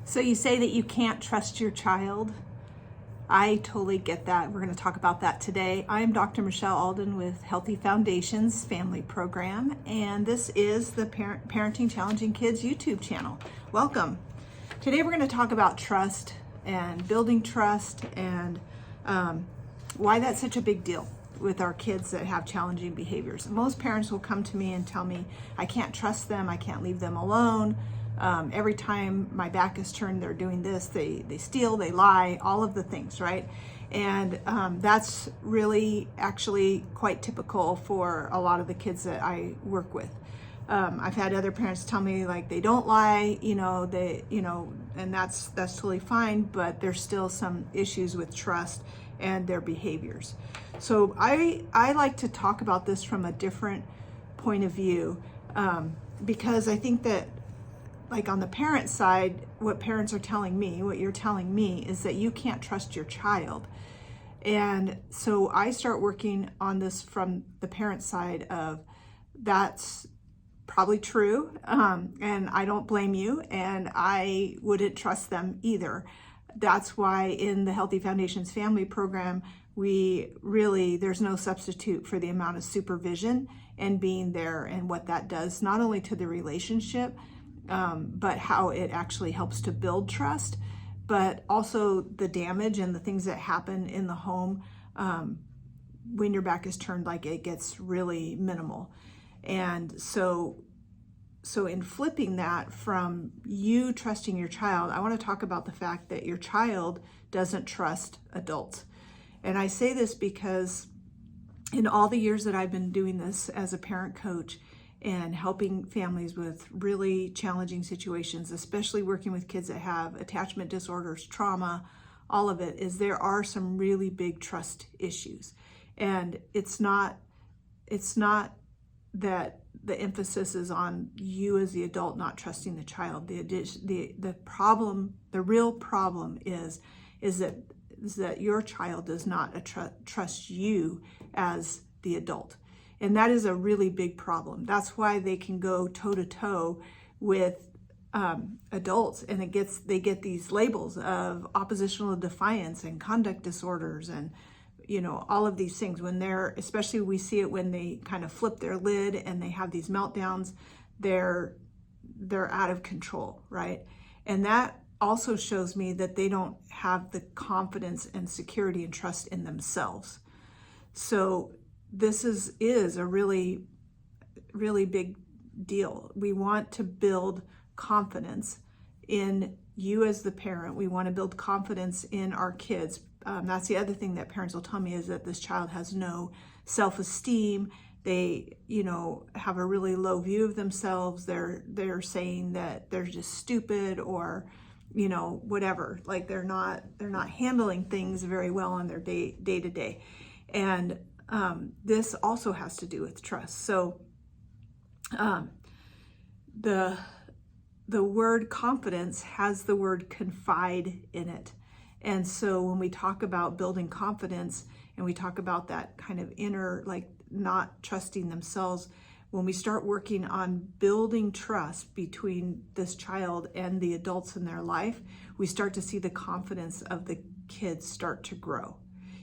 So you say that you can't trust your child. I totally get that. We're going to talk about that today. I'm Dr. Michelle Alden with Healthy Foundations Family Program, and this is the Parenting Challenging Kids YouTube channel. Welcome. Today we're going to talk about trust and building trust and why that's such a big deal with our kids that have challenging behaviors. Most parents will come to me and tell me, I can't trust them, I can't leave them alone. Every time my back is turned, they're doing this, they steal, they lie, all of the things, right? And that's really actually quite typical for a lot of the kids that I work with. I've had other parents tell me like they don't lie, and that's totally fine, but there's still some issues with trust and their behaviors. So I like to talk about this from a different point of view, because I think that, like on the parent side, what parents are telling me, what you're telling me is that you can't trust your child. And so I start working on this from the parent side of that's probably true. And I don't blame you, and I wouldn't trust them either. That's why in the Healthy Foundations Family Program, there's no substitute for the amount of supervision and being there and what that does, not only to the relationship, but how it actually helps to build trust, but also the damage and the things that happen in the home when your back is turned, like it gets really minimal. And so in flipping that from you trusting your child, I want to talk about the fact that your child doesn't trust adults. And I say this because in all the years that I've been doing this as a parent coach, and helping families with really challenging situations, especially working with kids that have attachment disorders, trauma, all of it, is there are some really big trust issues. And it's not that the emphasis is on you as the adult not trusting the child. The problem, the real problem is that your child does not trust you as the adult. And that is a really big problem. That's why they can go toe to toe with adults, and they get these labels of oppositional defiance and conduct disorders, and all of these things. When especially we see it when they kind of flip their lid and they have these meltdowns, they're out of control, right? And that also shows me that they don't have the confidence and security and trust in themselves. So this is a really, really big deal. We want to build confidence in you as the parent. We want to build confidence in our kids. That's the other thing that parents will tell me, is that this child has no self-esteem. They, have a really low view of themselves. They're saying that they're just stupid, or, whatever. Like they're not handling things very well on their day to day. And this also has to do with trust. So the word confidence has the word confide in it. And so when we talk about building confidence and we talk about that kind of inner, like not trusting themselves, when we start working on building trust between this child and the adults in their life, we start to see the confidence of the kids start to grow.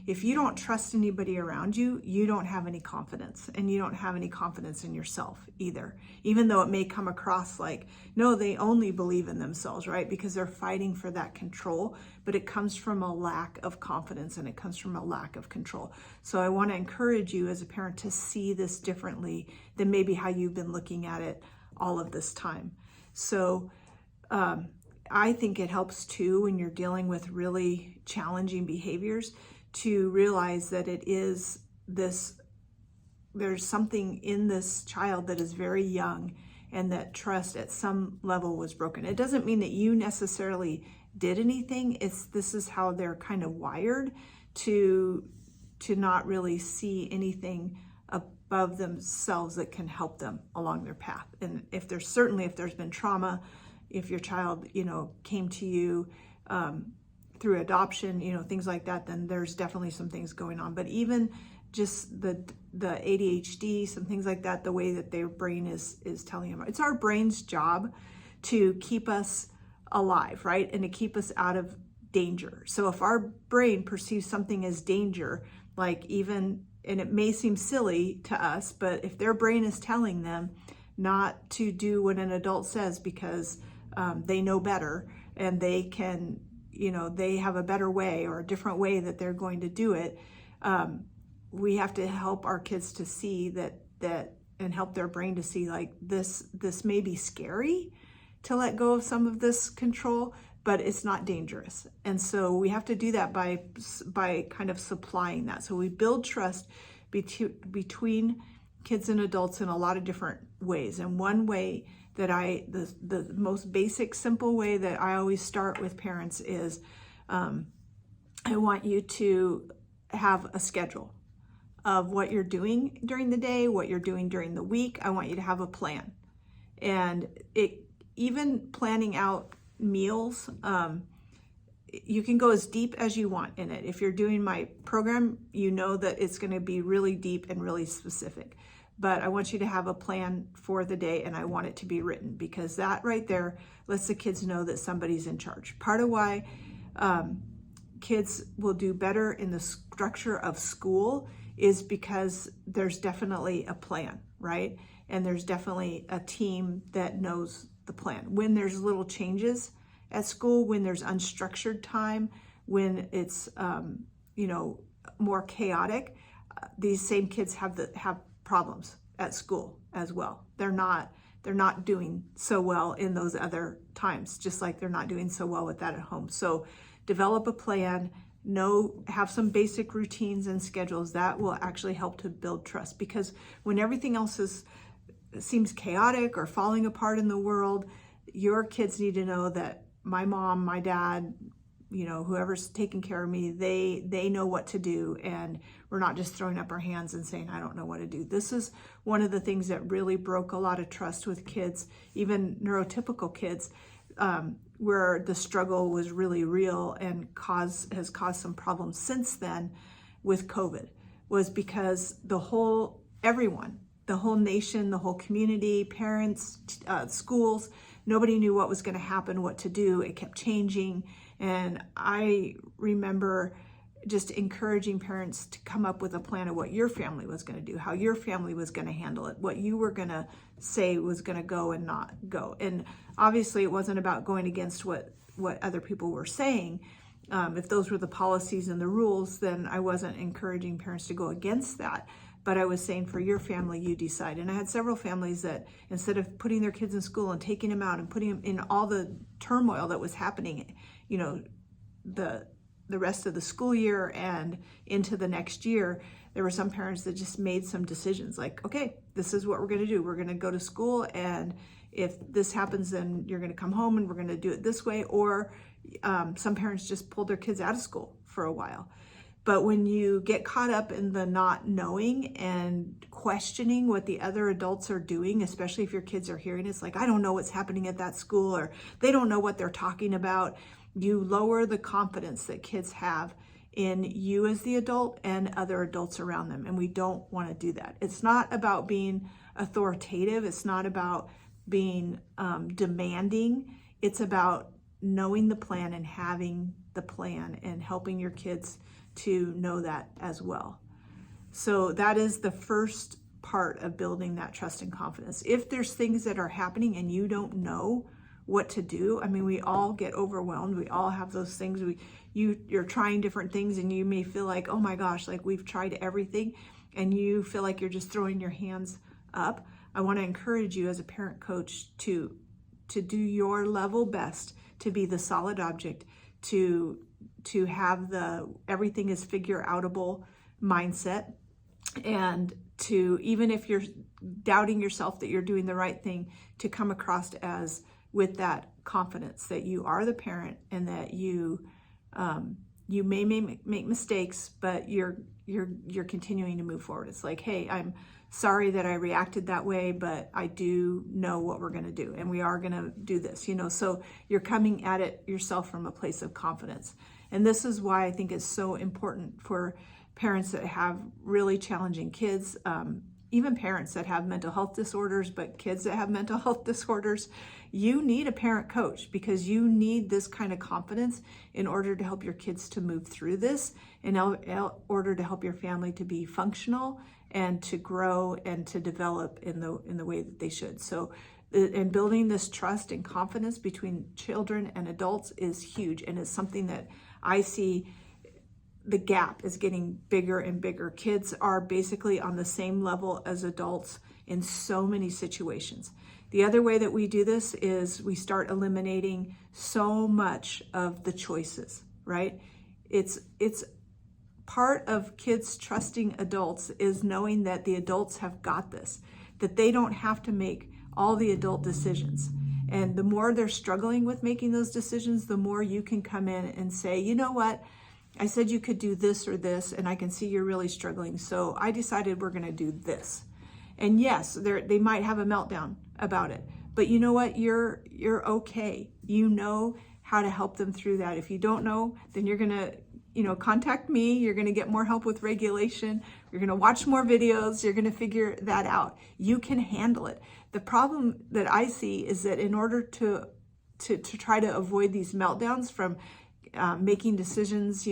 If you don't trust anybody around you, you don't have any confidence, and you don't have any confidence in yourself either. Even though it may come across like, no, they only believe in themselves, right? Because they're fighting for that control, but it comes from a lack of confidence, and it comes from a lack of control. So I want to encourage you as a parent to see this differently than maybe how you've been looking at it all of this time. So I think it helps too, when you're dealing with really challenging behaviors, to realize that there's something in this child that is very young, and that trust at some level was broken. It doesn't mean that you necessarily did anything. This is how they're kind of wired to not really see anything above themselves that can help them along their path. And if there's been trauma, if your child, came to you through adoption, things like that, then there's definitely some things going on. But even just the ADHD, some things like that, the way that their brain is telling them. It's our brain's job to keep us alive, right? And to keep us out of danger. So if our brain perceives something as danger, like even, and it may seem silly to us, but if their brain is telling them not to do what an adult says because they know better and they can, they have a better way or a different way that they're going to do it, we have to help our kids to see that and help their brain to see like this may be scary to let go of some of this control, but it's not dangerous. And so we have to do that by kind of supplying that. So we build trust between kids and adults in a lot of different ways. And one way that the most basic, simple way that I always start with parents is I want you to have a schedule of what you're doing during the day, what you're doing during the week. I want you to have a plan. And even planning out meals, you can go as deep as you want in it. If you're doing my program, you know that it's going to be really deep and really specific. But I want you to have a plan for the day, and I want it to be written, because that right there lets the kids know that somebody's in charge. Part of why kids will do better in the structure of school is because there's definitely a plan, right? And there's definitely a team that knows the plan. When there's little changes at school, when there's unstructured time, when it's more chaotic, these same kids have problems at school as well. They're not doing so well in those other times, just like they're not doing so well with that at home. So develop a plan, have some basic routines and schedules. That will actually help to build trust, because when everything else seems chaotic or falling apart in the world, your kids need to know that my mom, my dad, whoever's taking care of me, they know what to do, and we're not just throwing up our hands and saying, I don't know what to do. This is one of the things that really broke a lot of trust with kids, even neurotypical kids, where the struggle was really real and has caused some problems since then with COVID, was because the whole nation, the whole community, parents, schools, nobody knew what was going to happen, what to do. It kept changing. And I remember just encouraging parents to come up with a plan of what your family was going to do, how your family was going to handle it, what you were going to say was going to go and not go. And obviously it wasn't about going against what other people were saying. If those were the policies and the rules, then I wasn't encouraging parents to go against that. But I was saying, for your family, you decide. And I had several families that, instead of putting their kids in school and taking them out and putting them in all the turmoil that was happening, the rest of the school year and into the next year, there were some parents that just made some decisions like, okay, this is what we're going to do. We're going to go to school, and if this happens, then you're going to come home and we're going to do it this way. Or some parents just pulled their kids out of school for a while. But when you get caught up in the not knowing and questioning what the other adults are doing, especially if your kids are hearing it's like, I don't know what's happening at that school, or they don't know what they're talking about, you lower the confidence that kids have in you as the adult and other adults around them. And we don't want to do that. It's not about being authoritative. It's not about being demanding. It's about knowing the plan and having the plan and helping your kids to know that as well. So that is the first part of building that trust and confidence. If there's things that are happening and you don't know what to do, I mean, we all get overwhelmed. We all have those things. You're trying different things, and you may feel like, oh my gosh, like we've tried everything, and you feel like you're just throwing your hands up. I want to encourage you as a parent coach to do your level best to be the solid object, to have the everything is figure outable mindset, and to, even if you're doubting yourself that you're doing the right thing, to come across as with that confidence that you are the parent and that you may make mistakes, but you're continuing to move forward. It's like, hey, I'm sorry that I reacted that way, but I do know what we're going to do, and we are going to do this, so you're coming at it yourself from a place of confidence. And this is why I think it's so important for parents that have really challenging kids, even parents that have mental health disorders, but kids that have mental health disorders, you need a parent coach because you need this kind of confidence in order to help your kids to move through this, in order to help your family to be functional and to grow and to develop in the way that they should. So, and building this trust and confidence between children and adults is huge, and it's something that I see the gap is getting bigger and bigger. Kids are basically on the same level as adults in so many situations. The other way that we do this is we start eliminating so much of the choices, right? It's part of kids trusting adults is knowing that the adults have got this, that they don't have to make all the adult decisions. And the more they're struggling with making those decisions, the more you can come in and say, you know what? I said you could do this or this, and I can see you're really struggling. So I decided we're going to do this. And yes, they might have a meltdown about it, but you know what? You're okay. You know how to help them through that. If you don't know, then you're going to, contact me. You're going to get more help with regulation. You're going to watch more videos. You're going to figure that out. You can handle it. The problem that I see is that in order to try to avoid these meltdowns from making decisions,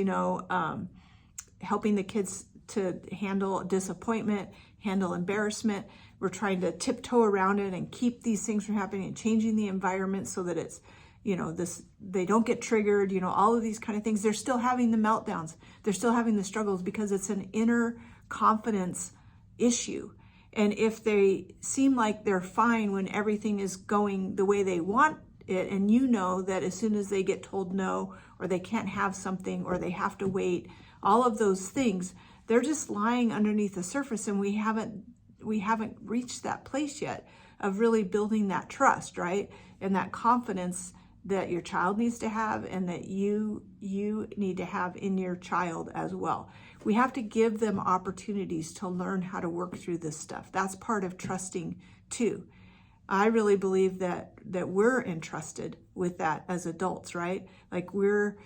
helping the kids to handle disappointment, handle embarrassment. We're trying to tiptoe around it and keep these things from happening and changing the environment so that it's, they don't get triggered, all of these kind of things. They're still having the meltdowns. They're still having the struggles because it's an inner confidence issue. And if they seem like they're fine when everything is going the way they want it, and that as soon as they get told no, or they can't have something, or they have to wait, all of those things, they're just lying underneath the surface, and we haven't reached that place yet of really building that trust, right? And that confidence that your child needs to have, and that you need to have in your child as well. We have to give them opportunities to learn how to work through this stuff. That's part of trusting too. I really believe that we're entrusted with that as adults, right? Like we're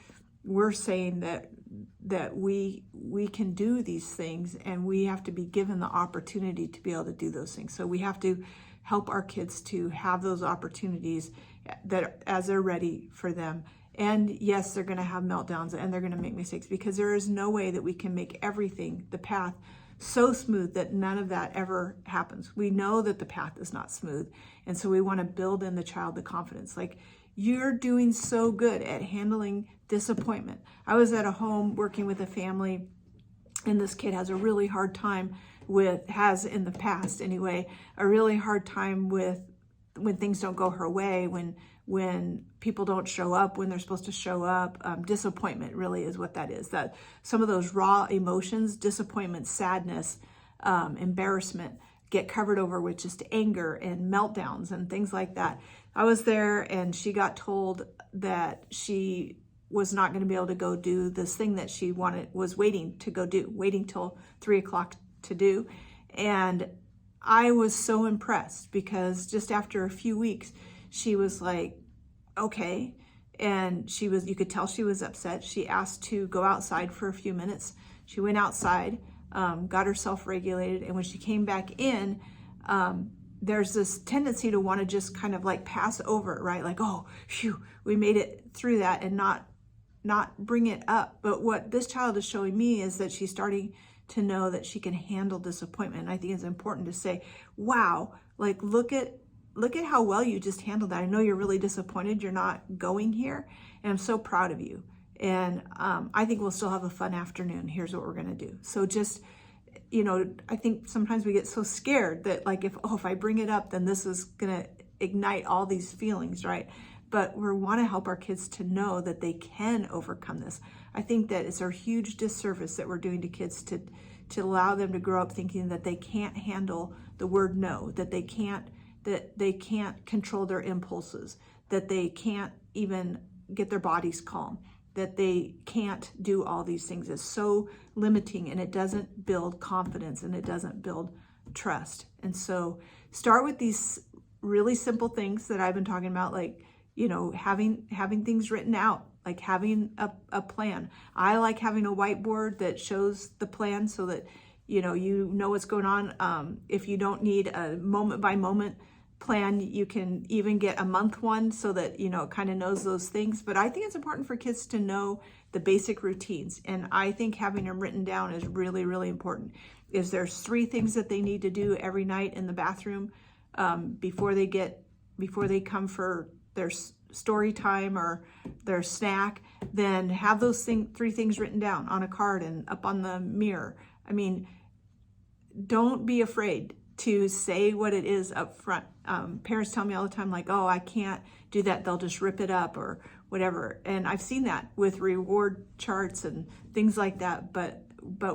saying that we can do these things, and we have to be given the opportunity to be able to do those things. So we have to help our kids to have those opportunities that as they're ready for them. And yes, they're going to have meltdowns and they're going to make mistakes, because there is no way that we can make everything, the path, so smooth that none of that ever happens. We know that the path is not smooth. And so we want to build in the child the confidence. Like, you're doing so good at handling disappointment. I was at a home working with a family, and this kid has a really hard time has in the past anyway, a really hard time with when things don't go her way, when people don't show up when they're supposed to show up. Disappointment really is what that is. That some of those raw emotions, disappointment, sadness, embarrassment, get covered over with just anger and meltdowns and things like that. I was there, and she got told that she was not going to be able to go do this thing that she was waiting till 3:00 to do. And I was so impressed, because just after a few weeks, she was like, okay. And you could tell she was upset. She asked to go outside for a few minutes. She went outside, got herself regulated. And when she came back in, there's this tendency to want to just kind of like pass over it, right? Like, oh, phew, we made it through that, and not bring it up. But what this child is showing me is that she's starting to know that she can handle disappointment. And I think it's important to say, wow, like, look at how well you just handled that. I know you're really disappointed you're not going here, and I'm so proud of you. And I think we'll still have a fun afternoon. Here's what we're going to do. So just, I think sometimes we get so scared that, like, if I bring it up, then this is going to ignite all these feelings, right? But we want to help our kids to know that they can overcome this. I think that it's a huge disservice that we're doing to kids to allow them to grow up thinking that they can't handle the word no, that they can't control their impulses, that they can't even get their bodies calm, that they can't do all these things. Is so limiting, and it doesn't build confidence, and it doesn't build trust. And so start with these really simple things that I've been talking about, like, having things written out, like having a plan. I like having a whiteboard that shows the plan so that you know what's going on. If you don't need a moment by moment plan, you can even get a month one so that, it kind of knows those things. But I think it's important for kids to know the basic routines. And I think having them written down is really, really important. Is there's 3 things that they need to do every night in the bathroom before they come for their story time or their snack, then have those 3 things written down on a card and up on the mirror. I mean, don't be afraid to say what it is up front. Parents tell me all the time, like, oh, I can't do that. They'll just rip it up or whatever. And I've seen that with reward charts and things like that. But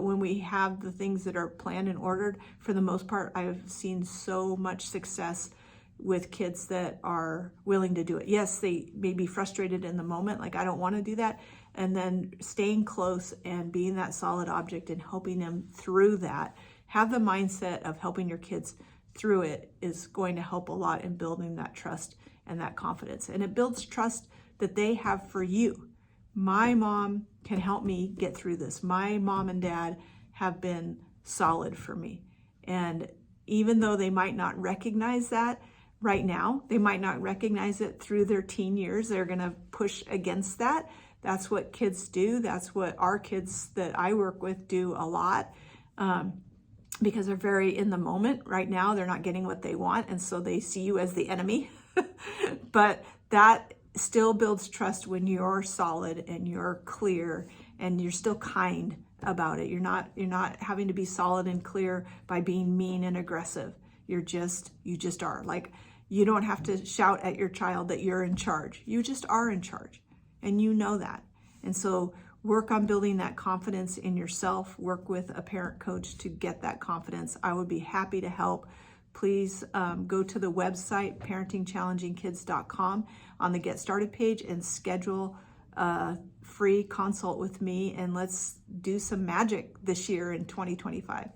when we have the things that are planned and ordered, for the most part, I've seen so much success with kids that are willing to do it. Yes, they may be frustrated in the moment, like, I don't want to do that. And then staying close and being that solid object and helping them through that. Have the mindset of helping your kids through it is going to help a lot in building that trust and that confidence. And it builds trust that they have for you. My mom can help me get through this. My mom and dad have been solid for me. And even though they might not recognize that right now, they might not recognize it through their teen years, they're going to push against that. That's what kids do. That's what our kids that I work with do a lot. Because they're very in the moment right now. They're not getting what they want, and so they see you as the enemy. But that still builds trust when you're solid and you're clear and you're still kind about it. You're not having to be solid and clear by being mean and aggressive. You just are. Like, you don't have to shout at your child that you're in charge. You just are in charge, and you know that. And so work on building that confidence in yourself. Work with a parent coach to get that confidence. I would be happy to help. Please go to the website, parentingchallengingkids.com, on the Get Started page, and schedule a free consult with me. And let's do some magic this year in 2025.